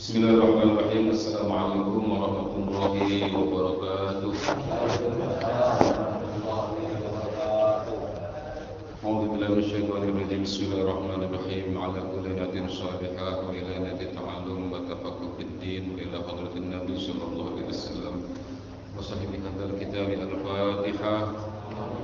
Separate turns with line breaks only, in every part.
Bismillahirrahmanirrahim. Assalamualaikum warahmatullahi wabarakatuh. A'udzu billahi minasyaitonir rajim. Bismillahirrahmanirrahim. Ala kulli niyatin shalihah wa ila niyati ta'allum wa tafaqquh fid din wa ila hadratin Nabi sallallahu alaihi wasallam wa sahibi hadzal kitab al-Fatihah.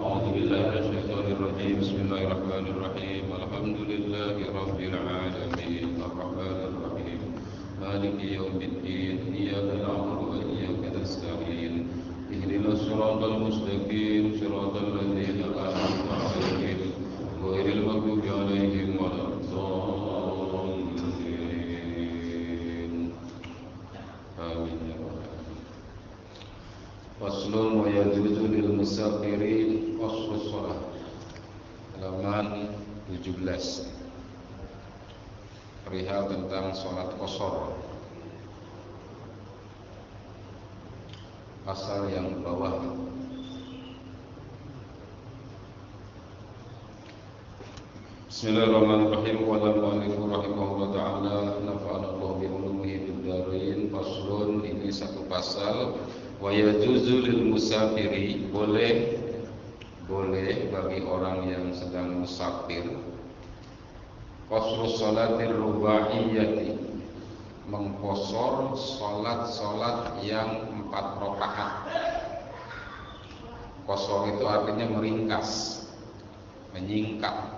A'udzu billahi minasyaitonir rajim. Bismillahirrahmanirrahim. Alhamdulillahi rabbil alamin. Arrahmanir rahim. Maliki yaumiddin. Iyyaka na'budu wa iyyaka nasta'in. Ihdinas siratal mustaqim. Siratal ladzina an'amta 'alaihim ghairil maghdubi 'alaihim waladdallin. Amin ya rabbal alamin. Faslun wa yajuzu lil musafirin qasrus shalah. Halaman 17. Perihal tentang sholat qasar. Pasal yang bawah. Bismillahirrahmanirrahim. Wa al-mu'allif rahimahullah ta'ala nafa'ana Allah bi ulumihi fid dharain. Faslun, ini satu pasal. Wa yajuzu lil musafiri, boleh bagi orang yang sedang musafir, qasrus sholatir rubaiyati, mengqasar salat yang 4 rakaat. Qasar itu artinya meringkas, menyingkat.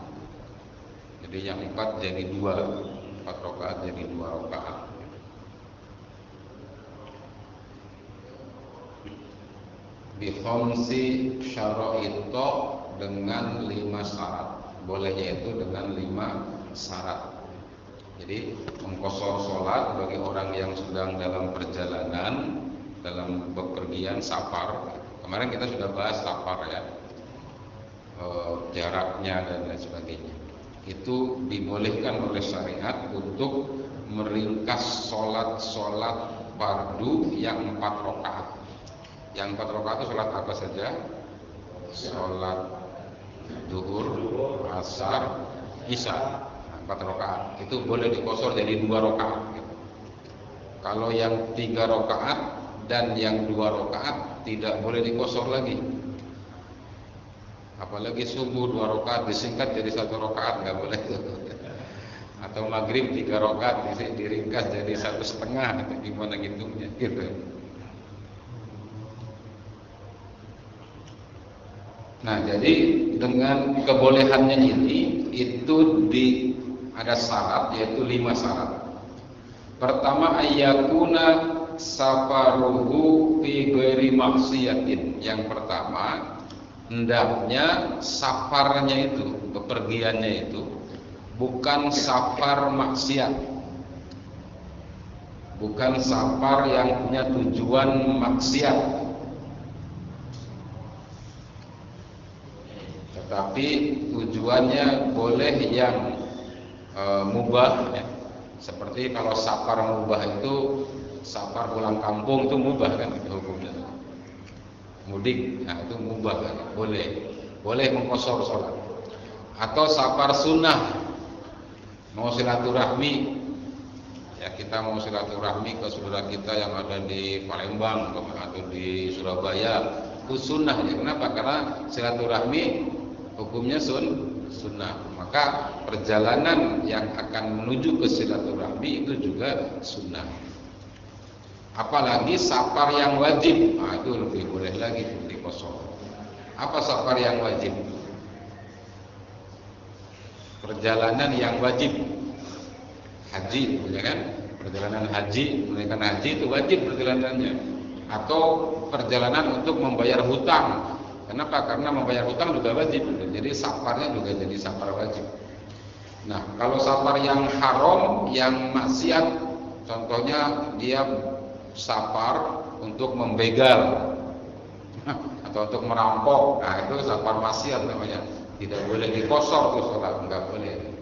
Jadi yang 4 jadi 2, 4 rakaat jadi 2 rakaat. Bi khamsi syara'ita, dengan 5 syarat. Bolehnya itu dengan 5 syarat. Jadi mengqasar salat bagi orang yang sedang dalam perjalanan, dalam bepergian safar. Kemarin kita sudah bahas safar ya, jaraknya dan lain sebagainya. Itu dibolehkan oleh syariat untuk meringkas salat fardu yang 4 rakaat. Yang 4 rakaat itu salat apa saja? Salat zuhur, asar, isya. 4 rakaat itu boleh dikosor jadi 2 rakaat gitu. Kalau yang 3 rakaat dan yang 2 rakaat tidak boleh dikosor lagi. Apalagi subuh 2 rakaat disingkat jadi 1 rakaat, nggak boleh itu. Atau maghrib 3 rakaat diringkas jadi 1,5, atau gimana ngitungnya gitu. Nah, jadi dengan kebolehannya ini itu ada syarat, yaitu 5 syarat. Pertama, ayyakuna safaruhu fi ghairi maksiatin. Yang pertama, hendaknya safarnya itu, bepergiannya itu bukan safar maksiat, bukan safar yang punya tujuan maksiat, tetapi tujuannya boleh yang mubah ya. Seperti kalau safar mubah itu safar pulang kampung, itu mubah kan itu hukumnya. Mudik, nah itu mubah kan, boleh mengqasar salat. Atau safar sunnah, mau silaturahmi ya, kita mau silaturahmi ke saudara kita yang ada di Palembang atau di Surabaya, itu sunnah ya. Kenapa? Karena silaturahmi hukumnya sunnah. Maka perjalanan yang akan menuju ke silaturahmi itu juga sunnah. Apalagi safar yang wajib, nah itu lebih boleh lagi dikosor. Apa safar yang wajib? Perjalanan yang wajib, haji, ya kan? Perjalanan haji, menunaikan haji itu wajib perjalanannya. Atau perjalanan untuk membayar hutang. Kenapa? Karena membayar hutang juga wajib. Jadi safarnya juga jadi safar wajib. Nah, kalau safar yang haram, yang maksiat, contohnya dia safar untuk membegal atau untuk merampok, nah itu safar maksiat namanya. Tidak boleh dikosor tuh sholat, enggak boleh.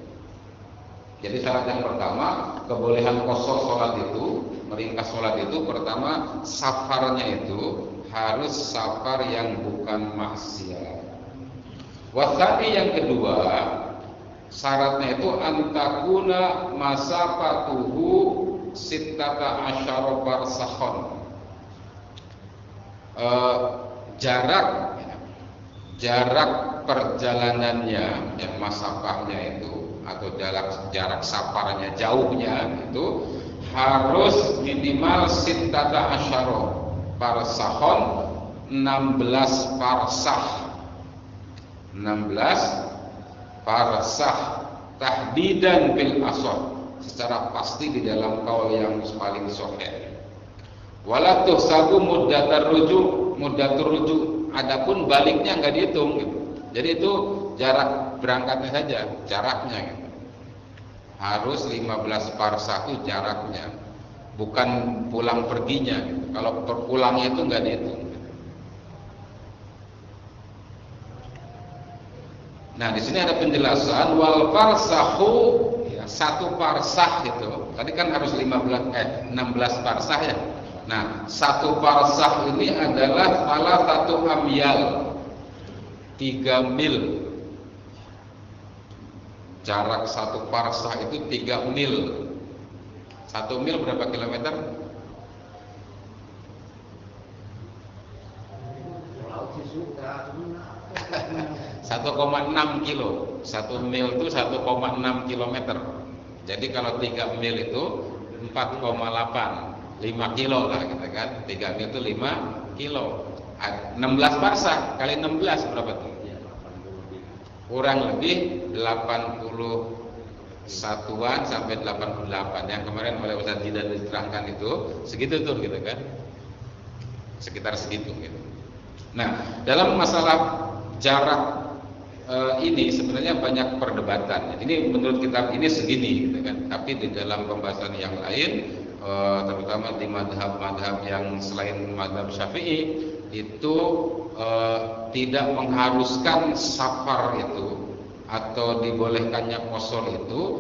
Jadi syarat yang pertama, kebolehan kosor sholat itu, meringkas sholat itu, pertama safarnya itu harus safar yang bukan maksiat. Wasani yang kedua, syaratnya itu antakuna masafatuhu sittata asyara barsakhon. Jarak perjalanannya, masafahnya itu atau jarak safarnya, jauhnya itu harus minimal sittata asyara barsakhon, 16 farsah. 16 farsah tahdidan bil asad, secara pasti di dalam kaul yang paling sahih. Wala tuhsabu muddatur rujuk, adapun baliknya enggak dihitung gitu. Jadi itu jarak berangkatnya saja, jaraknya gitu. Harus 15 farsah itu jaraknya, bukan pulang perginya gitu. Kalau pulangnya itu enggak dihitung. Nah, di sini ada penjelasan wal farsahu, ya, 1 farsah itu. Tadi kan harus 16 farsah ya. Nah, 1 farsah ini adalah salah 1 amyal, 3 mil. Jarak 1 farsah itu 3 mil. 1 mil berapa kilometer? 1,6 kilo. 1 mil itu 1,6 kilometer. Jadi kalau 3 mil itu 4,8, 5 kilo lah kita kan. 3 mil itu 5 kilo. 16 farsah kali 16 berapa tuh? Kurang lebih 81-an sampai 88. Yang kemarin oleh Ustaz Jidan diterangkan itu segitu tuh gitu kan. Sekitar segitu gitu. Nah, dalam masalah jarak ini sebenarnya banyak perdebatan. Ini menurut kitab ini segini gitu kan. Tapi di dalam pembahasan yang lain, terutama di madhab-madhab yang selain madhab Syafi'i itu tidak mengharuskan safar itu atau dibolehkannya qashar itu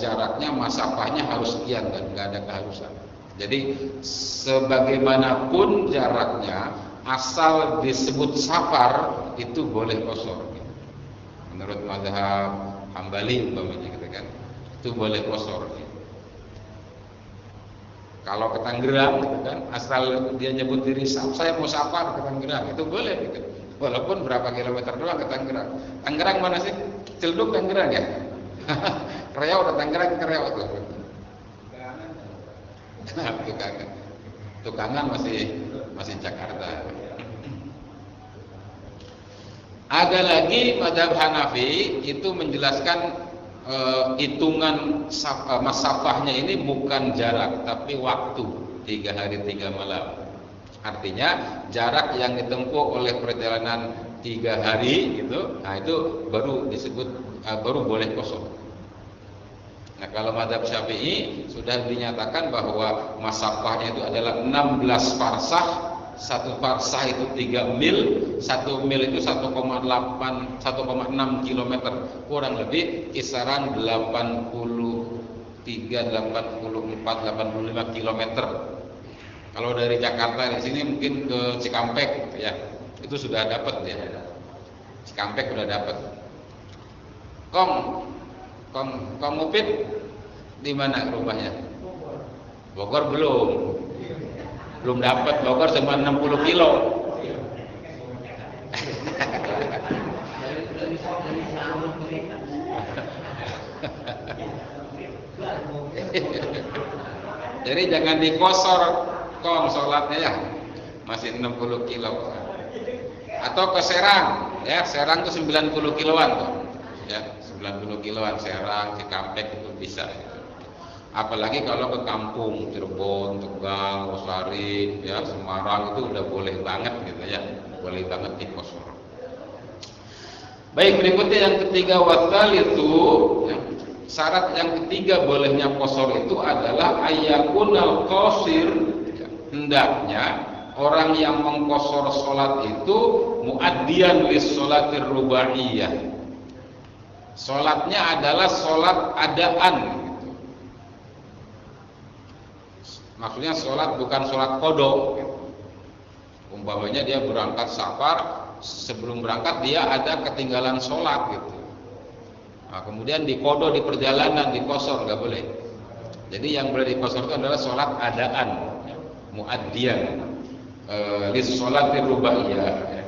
jaraknya, masafahnya harus sekian dan nggak ada keharusan. Jadi sebagaimanapun jaraknya, asal disebut safar itu boleh qashar. Menurut mazhab Hambali umpamanya gitu kan, itu boleh qashar. Kalau ke Tangerang gitu kan, asal dia nyebut diri saya mau safar ke Tangerang, itu boleh gitu. Walaupun berapa kilometer doang ke Tangerang. Tangerang mana sih? Ciledug Tangerang ya? Riau udah Tangerang ke Riau tuh. Tukangan masih Jakarta. Ada lagi mazhab Hanafi itu menjelaskan hitungan masafahnya ini bukan jarak tapi waktu, 3 hari 3 malam. Artinya jarak yang ditempuh oleh perjalanan 3 hari gitu, nah itu baru disebut baru boleh qashar. Nah, kalau mazhab Syafi'i sudah dinyatakan bahwa masafahnya itu adalah 16 farsah. 1 farsah itu 3 mil, 1 mil itu 1,6 kilometer, kurang lebih kisaran 83, 84, 85 kilometer. Kalau dari Jakarta di sini mungkin ke Cikampek ya, itu sudah dapat ya. Cikampek sudah dapat. Kong Mupit di mana rumahnya? Bogor belum dapat. Bogor cuma 60 kilo. Jadi jangan dikosor Kong sholatnya ya, masih 60 kilo. Atau ke Serang ya, Serang itu 90 kiloan tuh ya, 90 kiloan Serang, Cikampek itu bisa gitu. Apalagi kalau ke kampung Cirebon, Tegal, Losari ya, Semarang itu udah boleh banget gitu ya, boleh banget dikosor. Baik, berikutnya yang ketiga, watal itu ya, syarat yang ketiga bolehnya qashar itu adalah ayakunal qashir, hendaknya orang yang mengqashar salat itu muaddiyan lis sholatir rubaiyah. Salatnya adalah salat adaan gitu. Maksudnya salat bukan salat qada gitu. Umpamanya dia berangkat safar, sebelum berangkat dia ada ketinggalan salat gitu. Nah, kemudian di qada di perjalanan, di qashar, enggak boleh. Jadi yang boleh dikosor itu adalah sholat adaan, muaddiyan, lis sholatir rubaiyah.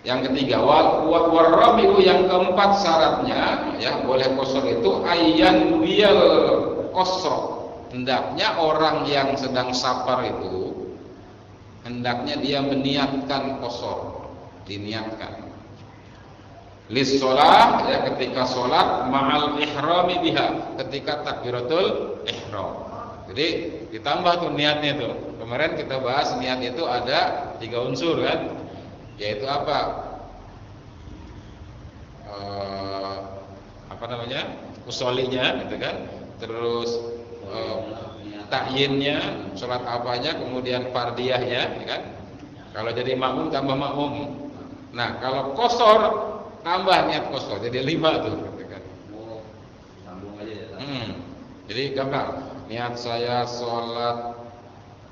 Yang ketiga, warrabi'u, yang keempat syaratnya ya boleh kosor itu ayyan wiyal kosro. Hendaknya orang yang sedang safar itu hendaknya dia meniatkan kosor, diniatkan. Lis sholat ya ketika sholat ma'al ihrami biha, ketika takbiratul ihram. Jadi ditambah tuh niatnya tuh. Kemarin kita bahas niat itu ada 3 unsur kan, yaitu apa? Apa namanya? Usolinya gitu kan. Terus takyinnya, sholat apanya, kemudian fardiyahnya ya kan. Kalau jadi makmum tambah makmum. Nah, kalau kosor tambah niat kosor, jadi 5 tuh gitu kan.
Sambung aja ya.
Jadi gampang. Niat saya sholat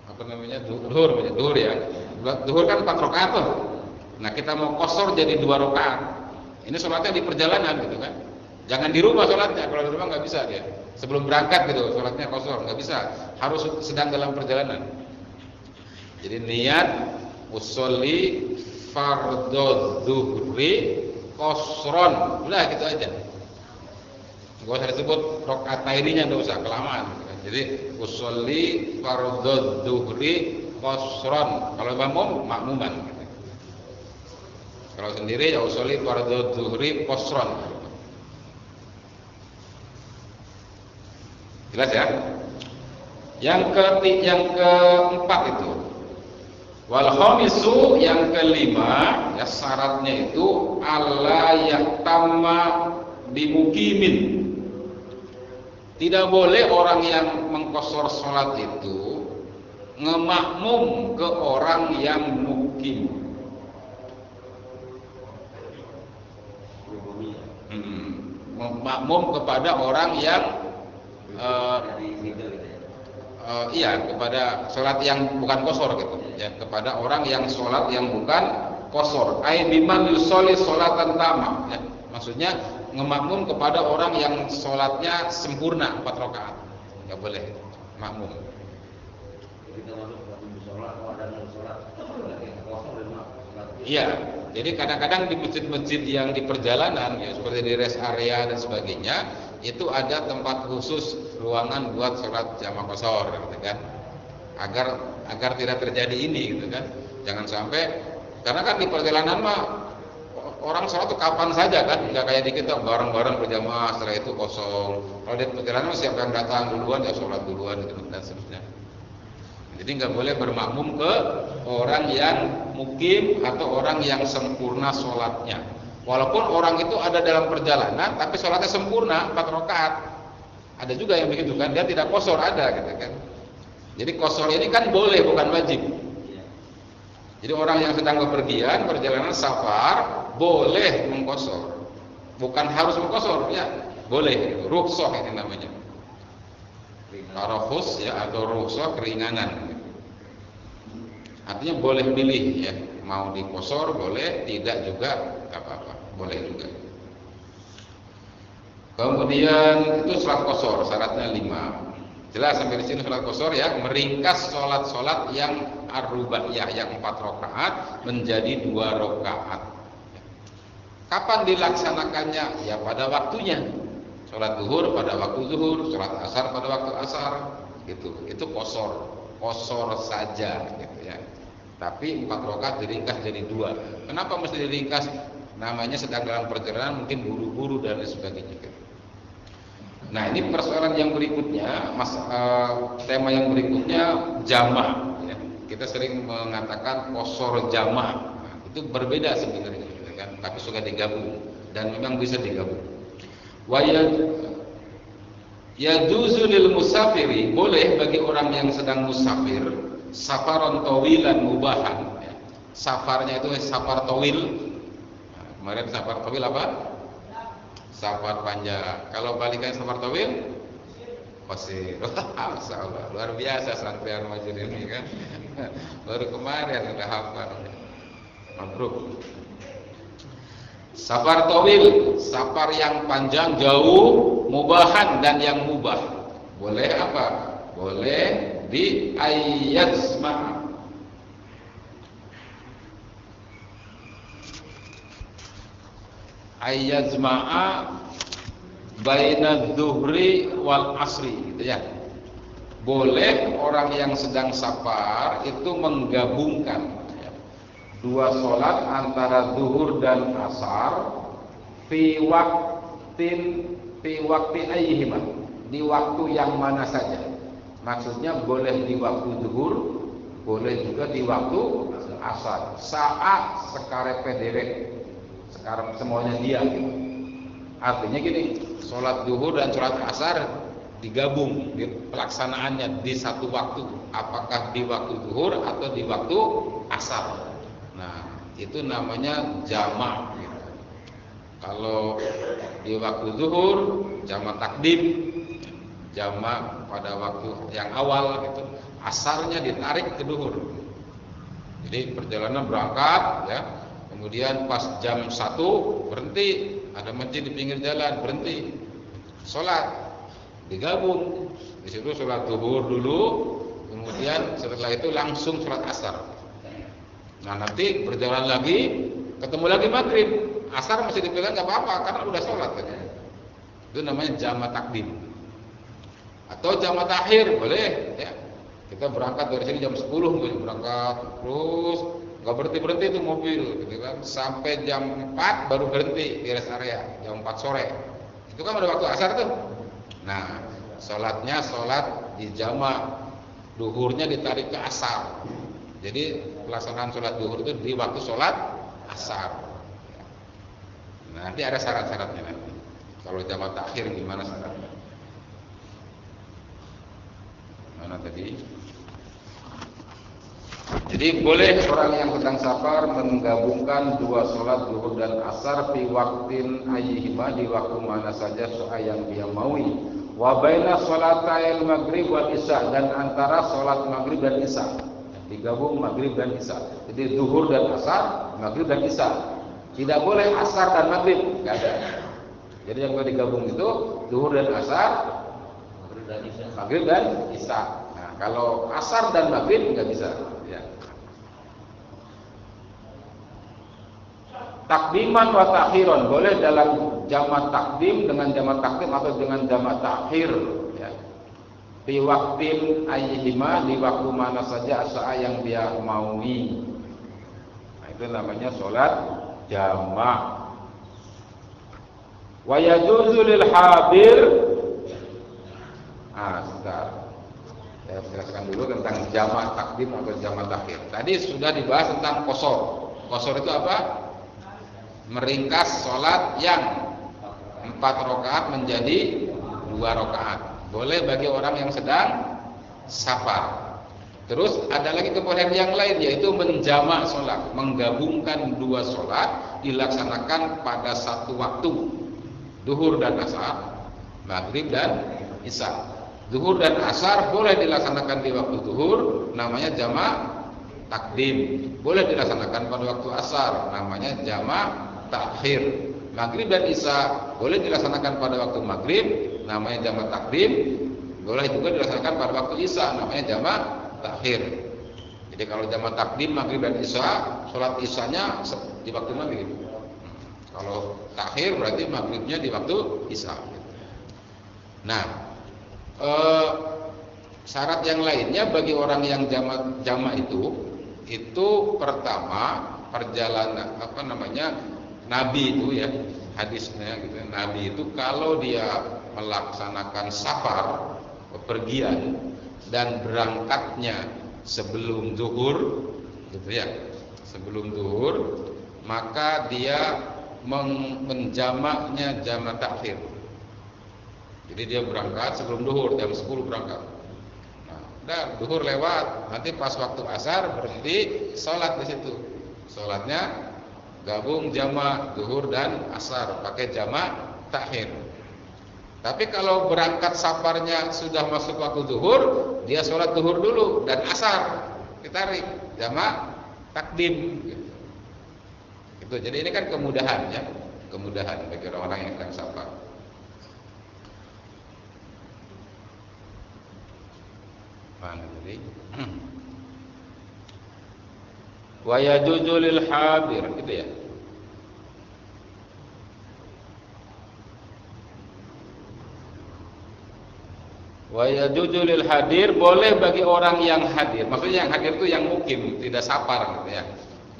apa namanya? Duhur ya. Duhur kan 4 rakaat tuh. Nah, kita mau kosor jadi 2 rakaat. Ini sholatnya di perjalanan gitu kan. Jangan di rumah sholatnya, kalau di rumah nggak bisa dia. Sebelum berangkat gitu, sholatnya kosor nggak bisa. Harus sedang dalam perjalanan. Jadi niat usolli fardhu dzuhri kosron, udah gitu aja. Gak usah disebut rakaat tairinya, nggak usah, kelamaan. Jadi usolli fardhu dzuhri kosron. Kalau makmum, makmuman. Kalau sendiri ya usolli fardhu dzuhri kosron. Jelas ya? Yang keempat itu wal khamisu, yang kelima ya syaratnya itu alla yahtamma bimukimin. Tidak boleh orang yang mengkosor sholat itu ngemakmum ke orang yang mukim. Makmum kepada orang yang iya, kepada sholat yang bukan kosor gitu ya, kepada orang yang sholat yang bukan kosor. Ai biman yusolli sholatan tamah ya. Maksudnya ngemakmum kepada orang yang sholatnya sempurna 4 rakaat. Enggak boleh makmum.
Kita masuk ke sholat, ada sholat kosor dan sholat.
Iya, jadi kadang-kadang di masjid-masjid yang di perjalanan ya, seperti di rest area dan sebagainya, itu ada tempat khusus ruangan buat sholat jamaah kosor gitu kan, agar tidak terjadi ini gitu kan. Jangan sampai, karena kan di perjalanan mah orang sholat tuh kapan saja kan, nggak kayak di kita bareng-bareng berjamaah setelah itu kosong. Kalau di perjalanan siapa yang datang duluan ya sholat duluan gitu dan seterusnya. Jadi nggak boleh bermakmum ke orang yang mukim atau orang yang sempurna sholatnya. Walaupun orang itu ada dalam perjalanan, tapi sholatnya sempurna 4 rakaat. Ada juga yang begitu kan, dia tidak kosor, ada gitu kan. Jadi kosor ini kan boleh, bukan wajib. Jadi orang yang sedang bepergian, perjalanan safar, boleh mengkosor. Bukan harus mengkosor, ya boleh. Rukhsah ini namanya. Tarokhus ya, atau rukhsah keringanan. Artinya boleh pilih ya, mau dikosor boleh, tidak juga apa-apa, boleh juga. Kemudian itu sholat kosor, syaratnya 5. Jelas sampai di sini sholat kosor ya, meringkas sholat-sholat yang ar-rubaiyah yang 4 rakaat menjadi 2 rakaat. Kapan dilaksanakannya? Ya pada waktunya. Sholat zuhur pada waktu zuhur, sholat asar pada waktu asar, gitu. Itu kosor saja, gitu ya. Tapi 4 rakaat diringkas jadi 2. Kenapa mesti diringkas? Namanya sedang dalam perjalanan, mungkin buru-buru dan sebagainya. Nah, ini persoalan yang berikutnya, tema yang berikutnya jamaah. Ya. Kita sering mengatakan kosor jamaah. Nah, itu berbeda sebenarnya, gitu kan? Tapi suka digabung dan memang bisa digabung. Yajuzu lil musafiri, boleh bagi orang yang sedang musafir, safaron tawilan mubahan. Ya. Safarnya itu safar tawil. Nah, kemarin safar tawil apa? Safar panjang. Kalau balikan safar tawil, qasir. Masyaallah, luar biasa sampean majid ini kan. Baru kemarin udah hafal. Mabruk. Safar tawil, safar yang panjang, jauh, mubahan dan yang mubah. Boleh apa? Boleh di ayyazma. Ayyazma'a baina dzuhri wal asri, gitu ya. Boleh orang yang sedang safar itu menggabungkan dua sholat antara zuhur dan asar fi wakti ayyihima, di waktu yang mana saja. Maksudnya boleh di waktu zuhur, boleh juga di waktu asar. Saat sekarepe derek, sekarang semuanya dia gitu. Artinya gini, sholat zuhur dan sholat asar digabung di pelaksanaannya di satu waktu, apakah di waktu zuhur atau di waktu asar. Nah, itu namanya jamak gitu. Kalau di waktu zuhur jamak takdim, jamak pada waktu yang awal gitu. Asarnya ditarik ke zuhur. Jadi perjalanan berangkat ya, kemudian pas jam 1 berhenti, ada masjid di pinggir jalan, berhenti sholat, digabung. Di situ sholat zuhur dulu, kemudian setelah itu langsung sholat asar. Nah nanti berjalan lagi, ketemu lagi maghrib, asar masih dipegang nggak apa-apa karena udah sholat kan. Itu namanya jamak takdim. Atau jamak takhir boleh ya. Kita berangkat dari sini jam 10 berangkat terus nggak berhenti itu mobil, gitu kan. Sampai jam 4 baru berhenti di rest area, jam 4 sore. Itu kan udah waktu asar tuh. Nah, sholatnya sholat di jamak, duhurnya ditarik ke asar. Jadi pelaksanaan sholat duhur itu di waktu sholat asar. Nah, nanti ada syarat-syaratnya nanti. Kalau jamak takhir gimana syaratnya? Mana tadi? Jadi boleh orang yang sedang safar menggabungkan dua sholat zuhur dan asar fi waktin ayyihima, di waktu mana saja yang dia maui. Wa baina sholatail maghrib wal isya, dan antara sholat maghrib dan isya. Digabung maghrib dan isya. Jadi zuhur dan asar, maghrib dan isya. Tidak boleh asar dan maghrib, enggak ada. Jadi yang boleh digabung itu zuhur dan asar, maghrib dan isya. Nah, kalau asar dan maghrib enggak bisa. Ya. Takdiman wa takhiron, boleh dalam jamak takdim dengan jamak takdim atau dengan jamak takhir ya. Di waktin ayyihima, di waktu mana saja saat yang dia maui. Nah, itu namanya sholat jamak. Wa yajuzu lil hadir. Sebentar. Saya jelaskan dulu tentang jamak takdim atau jamak takhir. Tadi sudah dibahas tentang qosor. Qosor itu apa? Meringkas sholat yang 4 rakaat menjadi 2 rakaat. Boleh bagi orang yang sedang safar. Terus ada lagi kebolehan yang lain, yaitu menjamak sholat, menggabungkan 2 sholat dilaksanakan pada satu waktu, zuhur dan asar, maghrib dan isya. Zuhur dan asar boleh dilaksanakan di waktu zuhur, namanya jamak takdim. Boleh dilaksanakan pada waktu asar, namanya jamak takhir. Maghrib dan isya boleh dilaksanakan pada waktu maghrib, namanya jamak takdim. Boleh juga dilaksanakan pada waktu isya, namanya jamak takhir. Jadi kalau jamak takdim maghrib dan isya, sholat isyanya di waktu maghrib. Kalau takhir berarti maghribnya di waktu isya. Nah, syarat yang lainnya bagi orang yang jamak itu pertama perjalanan Nabi itu ya, hadisnya gitu. Nabi itu kalau dia melaksanakan safar, bepergian dan berangkatnya sebelum zuhur gitu ya, sebelum zuhur, maka dia menjamaknya jamak takhir. Jadi dia berangkat sebelum zuhur, jam 10 berangkat. Nah, udah zuhur lewat, nanti pas waktu asar berhenti sholat di situ. Sholatnya gabung jamak zuhur dan asar pakai jamak takhir. Tapi kalau berangkat safarnya sudah masuk waktu zuhur, dia sholat zuhur dulu dan asar ditarik jamak takdim. Gitu. Jadi ini kan kemudahan ya, kemudahan bagi orang-orang yang sedang safar. Mana tadi? Wa yajuzu lil hadir, gitu ya. Wa yajuzu lil hadir, boleh bagi orang yang hadir. Maksudnya yang hadir itu yang mukim, tidak safar gitu ya.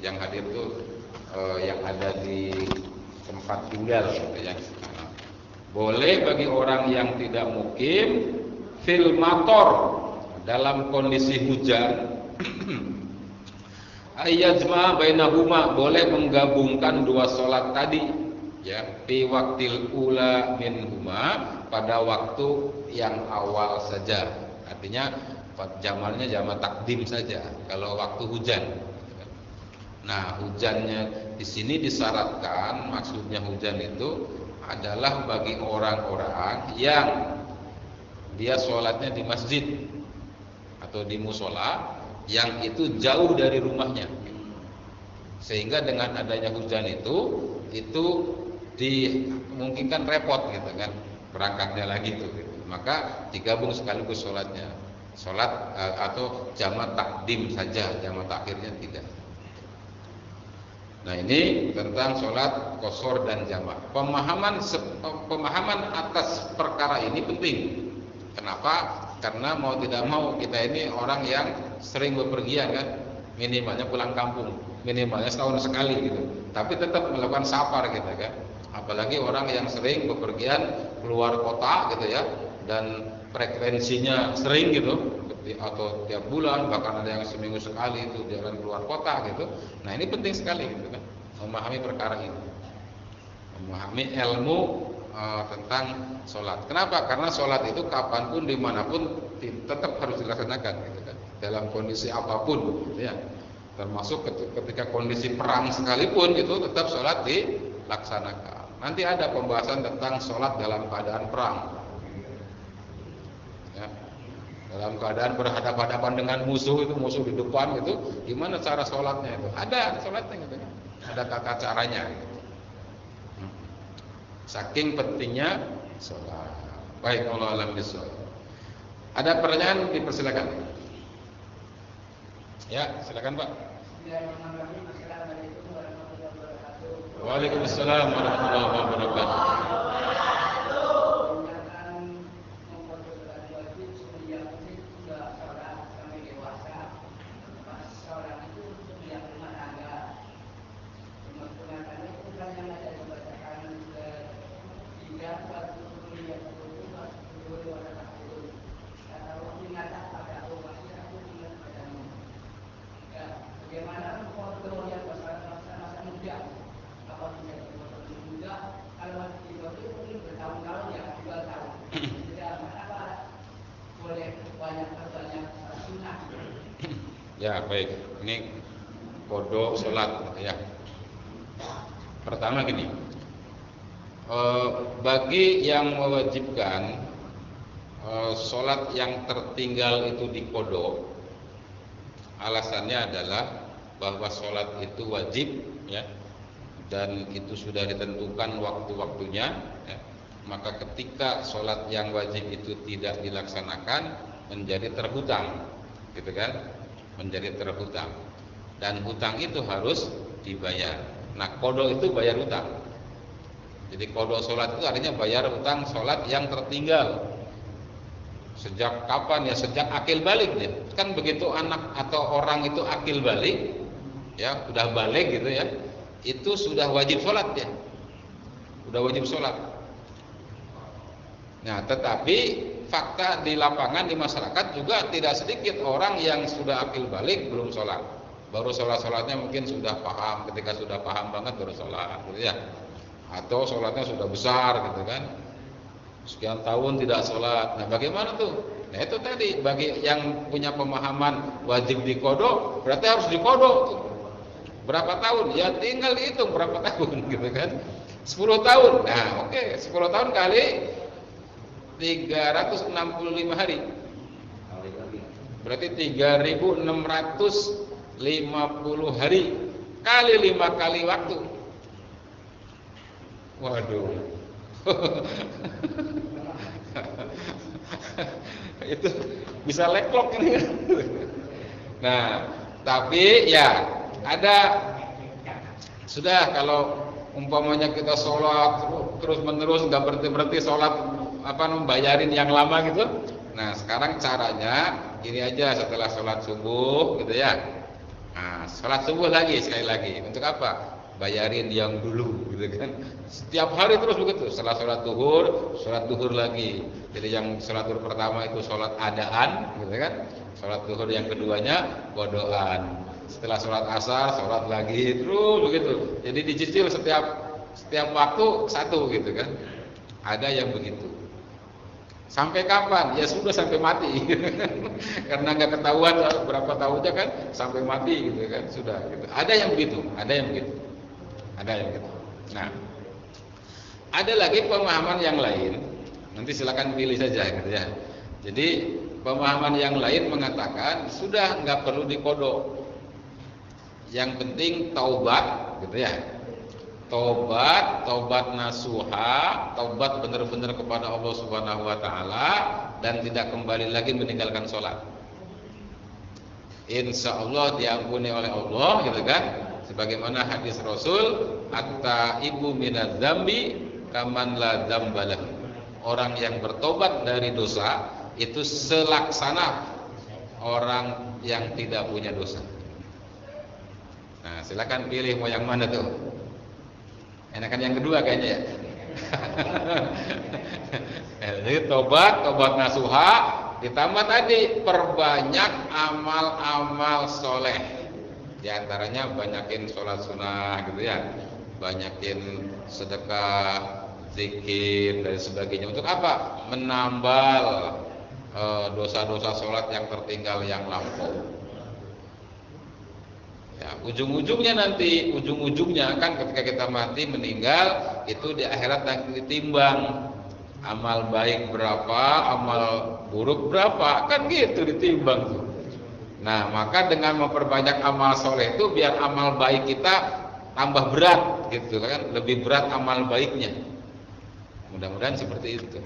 Yang hadir itu yang ada di tempat tinggal gitu ya. Boleh bagi orang yang tidak mukim fil mator, dalam kondisi hujan. Ayajma bainahuma, boleh menggabungkan dua sholat tadi ya, fi waktil ula minhuma, pada waktu yang awal saja. Artinya jamalnya jamak takdim saja kalau waktu hujan. Nah, hujannya di sini disyaratkan, maksudnya hujan itu adalah bagi orang-orang yang dia sholatnya di masjid atau di musola yang itu jauh dari rumahnya, sehingga dengan adanya hujan itu dimungkinkan repot gitu kan, berangkatnya lagi tuh gitu. Maka digabung sekaligus sholatnya, sholat atau jamak takdim saja, jamak takhirnya tidak. Nah, ini tentang sholat qashar dan jamak. Pemahaman atas perkara ini penting. Kenapa? Karena mau tidak mau kita ini orang yang sering bepergian kan, minimalnya pulang kampung, minimalnya setahun sekali gitu. Tapi tetap melakukan safar gitu kan. Apalagi orang yang sering bepergian keluar kota gitu ya, dan frekuensinya sering gitu, atau tiap bulan, bahkan ada yang seminggu sekali itu jalan keluar kota gitu. Nah, ini penting sekali gitu kan, memahami perkara ini, memahami ilmu tentang sholat. Kenapa? Karena sholat itu kapanpun, dimanapun tetap harus dilaksanakan gitu kan, dalam kondisi apapun gitu ya. Termasuk ketika kondisi perang sekalipun itu tetap sholat dilaksanakan. Nanti ada pembahasan tentang sholat dalam keadaan perang ya. Dalam keadaan berhadapan-hadapan dengan musuh, itu musuh di depan gitu, gimana cara sholatnya itu? Ada sholatnya gitu, ada tata caranya gitu. Saking pentingnya sholat. Baik, Allah alam bisawab. Ada pertanyaan, dipersilakan. Ya, silakan Pak. Waalaikumsalam warahmatullahi wabarakatuh. Ya, baik. Ini kodok sholat ya. Pertama gini, bagi yang mewajibkan sholat yang tertinggal itu dikodok, alasannya adalah bahwa sholat itu wajib ya, dan itu sudah ditentukan waktu-waktunya ya. Maka ketika sholat yang wajib itu tidak dilaksanakan, menjadi terhutang gitu kan, menjadi terhutang, dan hutang itu harus dibayar. Nah, kodok itu bayar hutang. Jadi kodok sholat itu artinya bayar hutang sholat yang tertinggal. Sejak kapan ya? Sejak akil balik deh. Kan begitu anak atau orang itu akil balik ya, sudah balik gitu ya, itu sudah wajib sholat ya, sudah wajib sholat. Nah, tetapi fakta di lapangan, di masyarakat juga tidak sedikit orang yang sudah akil balik belum sholat, baru sholatnya mungkin sudah paham, ketika sudah paham banget baru sholat gitu ya, atau sholatnya sudah besar gitu kan, sekian tahun tidak sholat. Nah, bagaimana tuh? Nah, itu tadi, bagi yang punya pemahaman wajib dikodok, berarti harus dikodok tuh. Berapa tahun? Ya tinggal dihitung berapa tahun gitu kan, 10 tahun. Nah, oke, 10 tahun kali 365 hari, berarti 3.650 hari kali 5 kali waktu. Waduh. Itu bisa leklok ini. Nah, tapi ya ada sudah kalau umpamanya kita sholat terus menerus nggak berhenti sholat bayarin yang lama gitu. Nah sekarang caranya gini aja, setelah sholat subuh gitu ya. Nah sholat subuh lagi sekali lagi untuk apa? Bayarin yang dulu gitu kan. Setiap hari terus begitu. Setelah sholat duhur lagi. Jadi yang sholat duhur pertama itu sholat adaan gitu kan. Sholat duhur yang keduanya qodoan. Setelah sholat asar sholat lagi terus begitu. Jadi dicicil setiap waktu satu gitu kan. Ada yang begitu. Sampai kapan? Ya sudah sampai mati. Karena nggak ketahuan berapa tahunnya kan, sampai mati gitu kan, sudah gitu. Ada yang begitu. Nah, ada lagi pemahaman yang lain. Nanti silakan pilih saja gitu ya. Jadi pemahaman yang lain mengatakan sudah nggak perlu dikodok. Yang penting taubat gitu ya. Taubat nasuha, taubat benar-benar kepada Allah Subhanahu wa taala dan tidak kembali lagi meninggalkan sholat. Insya Allah diampuni oleh Allah gitu kan. Sebagaimana hadis Rasul, at-taibu minadz dzambi kaman la dzambalah. Orang yang bertobat dari dosa itu selaksana orang yang tidak punya dosa. Nah, silakan pilih mau yang mana tuh? Enakan yang kedua kayaknya ya. Jadi tobat nasuha, ditambah tadi perbanyak amal-amal soleh. Di antaranya banyakin sholat sunnah gitu ya, banyakin sedekah, zikir dan sebagainya. Untuk apa? Menambal dosa-dosa sholat yang tertinggal yang lampau. Ya, ujung-ujungnya kan ketika kita mati meninggal itu di akhirat nanti ditimbang amal baik berapa, amal buruk berapa, kan gitu ditimbang tuh. Nah, maka dengan memperbanyak amal soleh itu biar amal baik kita tambah berat gitu kan, lebih berat amal baiknya. Mudah-mudahan seperti itu.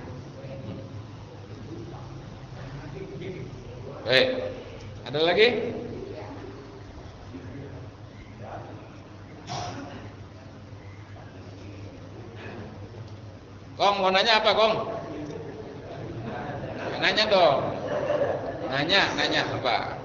Baik. Ada lagi? Kong mau nanya apa, Kong? Nanya dong. Nanya apa?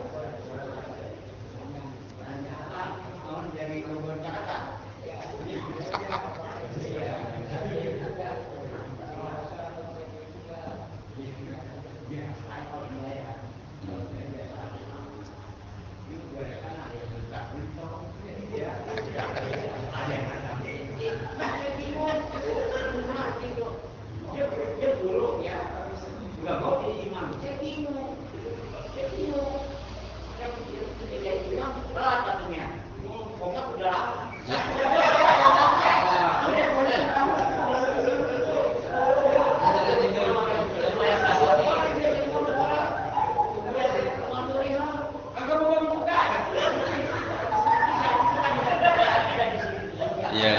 Iya.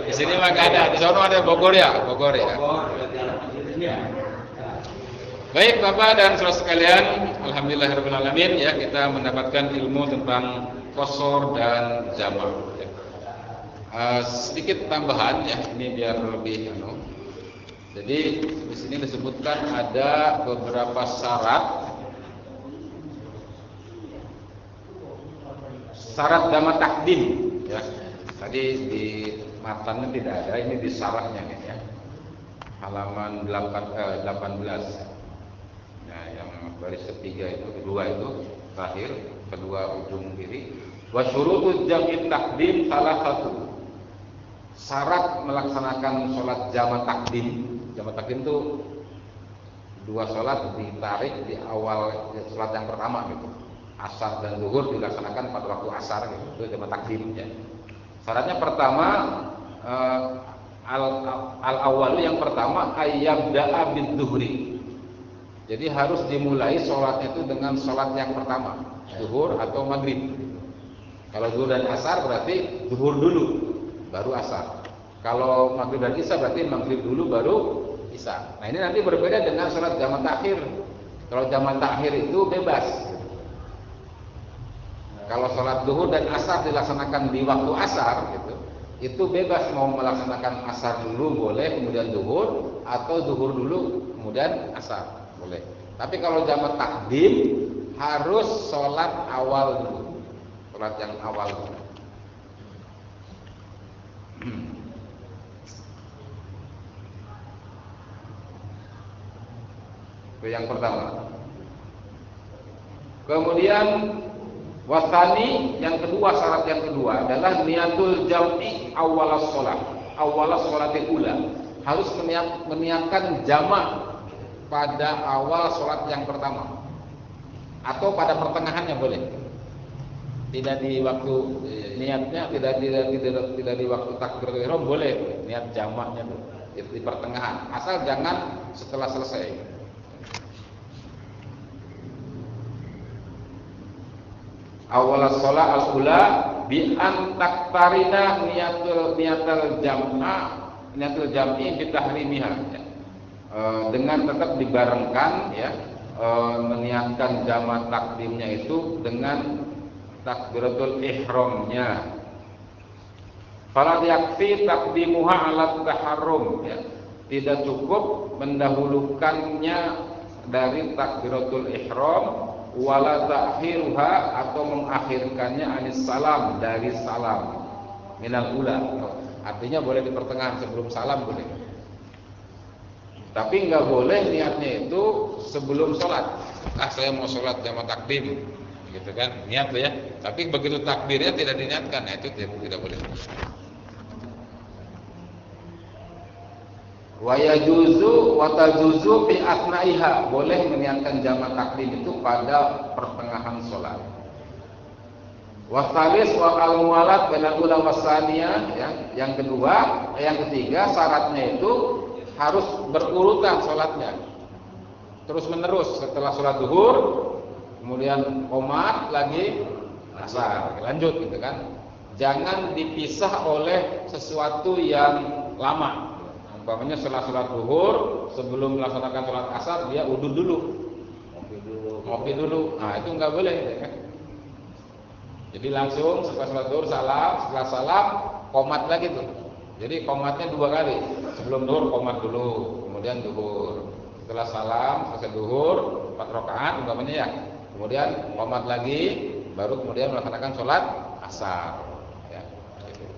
Di sini mah nggak ada, di sana ada Bogor ya. Baik Bapak dan saudara sekalian, alhamdulillahirobbilalamin ya, kita mendapatkan ilmu tentang qasar dan jamak. Sedikit tambahan ya, ini biar lebih Jadi di sini disebutkan ada beberapa syarat jamak takdim ya. Tadi di matanya tidak ada, ini di syaratnya ya. Halaman 18. Nah, yang baris ketiga itu, kedua itu terakhir, kedua ujung kiri. Wa syurutuz jam'i takdim salah satu. Syarat melaksanakan sholat jamak takdim. Jamak takdim itu dua sholat ditarik di awal sholat yang pertama gitu. Asar dan zuhur dilaksanakan pada waktu asar gitu. Itu jamak takdim ya. Syaratnya pertama al-awwal yang pertama ayyabda'a bidzuhri. Jadi harus dimulai sholatnya itu dengan sholat yang pertama, zuhur atau maghrib. Kalau zuhur dan asar berarti zuhur dulu, baru asar. Kalau maghrib dan isya berarti maghrib dulu baru Bisa. Nah ini nanti berbeda dengan sholat jamak takhir. Kalau jamak takhir itu bebas. Kalau sholat zuhur dan asar dilaksanakan di waktu asar, gitu, itu bebas mau melaksanakan asar dulu boleh, kemudian zuhur, atau zuhur dulu kemudian asar boleh. Tapi kalau jamak takdim harus sholat awal dulu, sholat yang awal dulu. Itu yang pertama. Kemudian wasani yang kedua, syarat yang kedua adalah niatul jam'i awalas sholat, awalas sholatil ula. Harus meniatkan jamak pada awal sholat yang pertama, atau pada pertengahannya boleh. Tidak di waktu niatnya, tidak di waktu takbiratul ihram boleh. Niat jamaknya itu di pertengahan, asal jangan setelah selesai. Awal sholat al-ula bi an taktarina niatul jam'i bitahrimiha, dengan tetap dibarengkan, ya, meniatkan jamak takdimnya itu dengan takbiratul ihramnya. Fala yakfi taqdimuha ala taharrum, ya. Tidak cukup mendahulukannya dari takbiratul ihram, wala ta'khiruha, atau mengakhirkannya anis salam, dari salam minal ula. Artinya boleh di pertengahan sebelum salam boleh. Tapi nggak boleh niatnya itu sebelum sholat. Saya mau sholat jamak takdim, gitu kan, niat tuh ya. Tapi begitu takbirnya tidak diniatkan, nah itu tidak boleh. Wa yajuzu wa tajuzu fi asna'iha, boleh meniatkan jamak takdim itu pada pertengahan sholat. Wasalis wa al-muwalat bainal ula wasaniyah, ya. Yang ketiga syaratnya itu harus berurutan sholatnya, terus menerus. Setelah sholat zuhur kemudian qomat lagi asar, lanjut, gitu kan. Jangan dipisah oleh sesuatu yang lama. Umpamanya setelah sholat zuhur, sebelum melaksanakan sholat asar dia wudu dulu, ngopi dulu. Nah itu nggak boleh, ya kan? Jadi langsung setelah sholat zuhur salam, setelah salam qomat lagi tuh. Jadi qomatnya 2 kali. Sebelum zuhur qomat dulu, kemudian zuhur. Setelah salam, selesai zuhur 4 rakaat umpamanya, ya. Kemudian qomat lagi, baru kemudian melaksanakan sholat asar. Ya, gitu.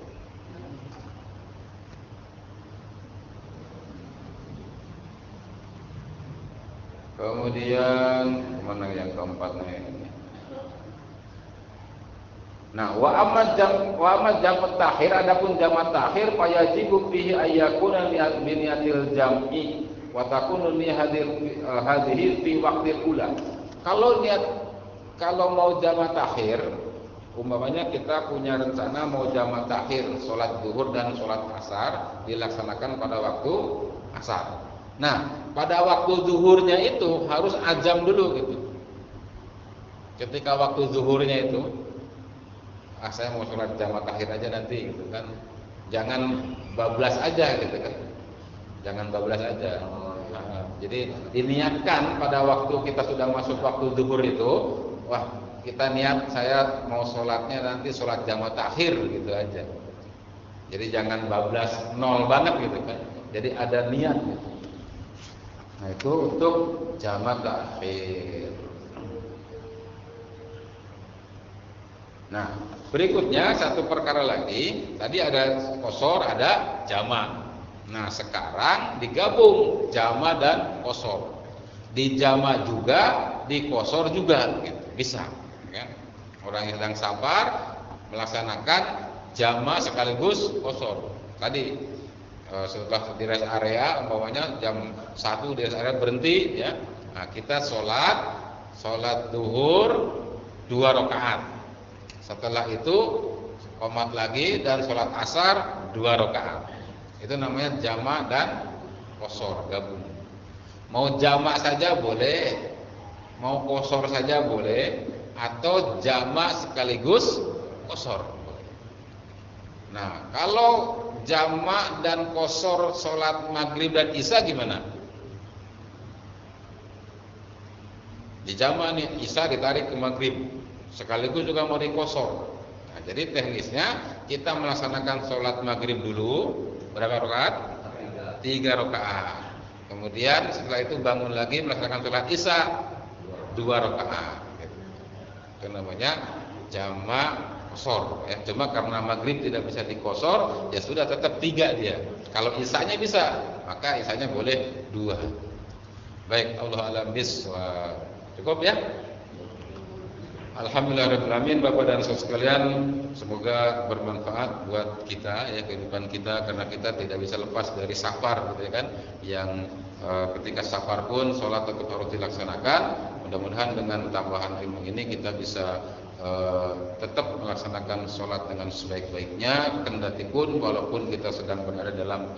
Kemudian mana yang keempatnya? Nah, wa amad jamak takhir, adapun jamak takhir fayajibu fihi ayyakuna niyatil jam'i wa takunu hadhihi fi waqtil ula. Kalau mau jamak takhir, umpamanya kita punya rencana mau jamak takhir salat zuhur dan salat asar dilaksanakan pada waktu asar. Nah, pada waktu zuhurnya itu harus azam dulu, gitu. Ketika waktu zuhurnya itu, saya mau sholat jamak takhir aja nanti, gitu kan. Jangan bablas aja, gitu kan. Jangan bablas aja. Jadi diniatkan pada waktu kita sudah masuk waktu zuhur itu, wah, kita niat saya mau sholatnya nanti sholat jamak takhir, gitu aja. Jadi jangan bablas nol banget, gitu kan. Jadi ada niat, gitu. Nah itu untuk jamak takhir. Nah, berikutnya satu perkara lagi. Tadi ada qashar, ada jamak. Nah, sekarang digabung jamak dan qashar. Di jamak juga, di qashar juga, gitu. Bisa, kan? Orang yang sedang safar melaksanakan jamak sekaligus qashar. Tadi setelah di rest area, umpamanya jam 1 di rest area berhenti, ya. Nah, kita sholat zuhur 2 rakaat. Setelah itu qomat lagi dan sholat asar 2 rakaat. Itu namanya jamak dan qashar, gabung. Mau jamak saja boleh, mau qashar saja boleh, atau jamak sekaligus qashar boleh. Nah, kalau jamak dan qashar sholat maghrib dan isya gimana? Di jamak nih, isya ditarik ke maghrib, sekaligus juga mau diqashar. Nah, jadi teknisnya kita melaksanakan sholat maghrib dulu, berapa rakaat? 3 rakaat. Kemudian setelah itu bangun lagi melaksanakan sholat isya 2 rakaat. Itu namanya jamak qashar. Ya, cuma karena maghrib tidak bisa diqashar, ya sudah tetap 3 dia. Kalau isyanya bisa, maka isyanya boleh 2. Baik, Allah a'lam bishawab. Cukup ya? Alhamdulillahirrahmanirrahim. Bapak dan Saudara sekalian, semoga bermanfaat buat kita ya, kehidupan kita, karena kita tidak bisa lepas dari safar gitu ya kan, yang ketika safar pun sholat tetap harus dilaksanakan. Mudah-mudahan dengan tambahan ilmu ini kita bisa tetap melaksanakan sholat dengan sebaik-baiknya, kendati pun walaupun kita sedang berada dalam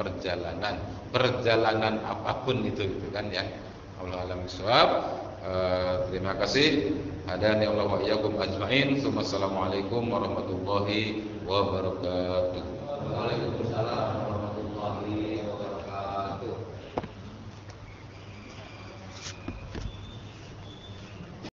perjalanan apapun itu gitu kan ya. Allah a'lam bishawab. Terima kasih. Hadani Allah wa iyyakum ajmain. Assalamualaikum warahmatullahi wabarakatuh.
Waalaikumsalam.